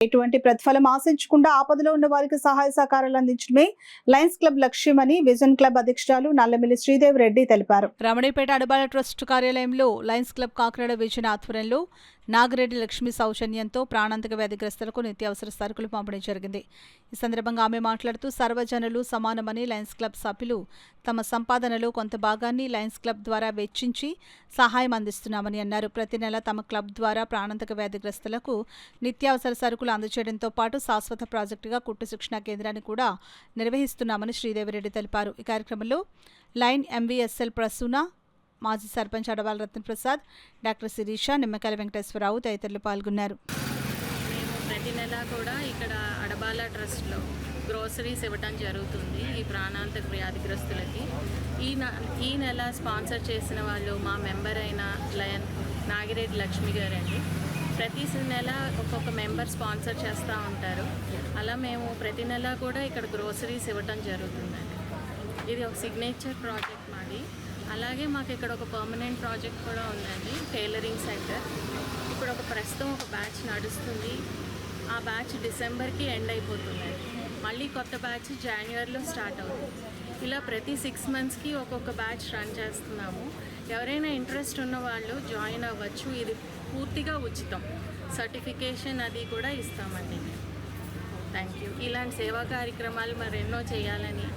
ఎటువంటి ప్రతిఫలం ఆశించకుండా ఆపదలో ఉన్న వారికి సహాయ సహకారాలు అందించడమే లయన్స్ క్లబ్ లక్ష్యమని విజన్ క్లబ్ అధ్యక్షురాలు నల్లమిల్లి శ్రీదేవి రెడ్డి తెలిపారు. రమణీపేట అడబాల ట్రస్ట్ కార్యాలయంలో లయన్స్ క్లబ్ కాకినాడ విజన్ ఆధ్వర్యంలో నాగిరెడ్డి లక్ష్మి సౌజన్యంతో ప్రాణాంతక వ్యాధిగ్రస్తులకు నిత్యావసర సరుకులు పంపిణీ జరిగింది. ఈ సందర్భంగా ఆమె మాట్లాడుతూ సర్వజనులు సమానమని లయన్స్ క్లబ్ సభ్యులు తమ సంపాదనలో కొంత భాగాన్ని లయన్స్ క్లబ్ ద్వారా వెచ్చించి సహాయం అందిస్తున్నామని అన్నారు. ప్రతి నెల తమ క్లబ్ ద్వారా ప్రాణాంతక వ్యాధిగ్రస్తులకు నిత్యావసర సరుకులు అందజేయడంతో పాటు శాశ్వత ప్రాజెక్టుగా కుట్టు శిక్షణా కేంద్రాన్ని కూడా నిర్వహిస్తున్నామని శ్రీదేవిరెడ్డి తెలిపారు. ఈ కార్యక్రమంలో లైన్ ఎంవీఎస్ఎల్ ప్రసూన, మాజీ సర్పంచ్ అడవాల రత్నప్రసాద్, డాక్టర్ శిరీష, నిమ్మకాయల వెంకటేశ్వరరావు తదితరులు పాల్గొన్నారు. మేము ప్రతి నెల కూడా ఇక్కడ అడబాల ట్రస్ట్లో గ్రోసరీస్ ఇవ్వడం జరుగుతుంది ఈ ప్రాణాంతక వ్యాధిగ్రస్తులకి. ఈ నెల స్పాన్సర్ చేసిన వాళ్ళు మా మెంబర్ అయిన లయన్ నాగిరెడ్డి లక్ష్మి గారు అండి. ప్రతి నెల ఒక్కొక్క మెంబర్ స్పాన్సర్ చేస్తూ ఉంటారు. అలా మేము ప్రతి నెల కూడా ఇక్కడ గ్రోసరీస్ ఇవ్వడం జరుగుతుందండి. ఇది ఒక సిగ్నేచర్ ప్రాజెక్ట్ మాది. అలాగే మాకు ఇక్కడ ఒక పర్మనెంట్ ప్రాజెక్ట్ కూడా ఉందండి, టైలరింగ్ సెంటర్. ఇప్పుడు ప్రస్తుతం ఒక బ్యాచ్ నడుస్తుంది. ఆ బ్యాచ్ డిసెంబర్కి ఎండ్ అయిపోతుందండి. మళ్ళీ కొత్త బ్యాచ్ జనవరిలో స్టార్ట్ అవుతుంది. ఇలా ప్రతి 6 monthsకి ఒక్కొక్క బ్యాచ్ రన్ చేస్తున్నాము. ఎవరైనా ఇంట్రెస్ట్ ఉన్న వాళ్ళు జాయిన్ అవ్వచ్చు. ఇది పూర్తిగా ఉచితం. సర్టిఫికేషన్ అది కూడా ఇస్తామండి. Thank you. ఇలాంటి సేవా కార్యక్రమాలు మరెన్నో చేయాలని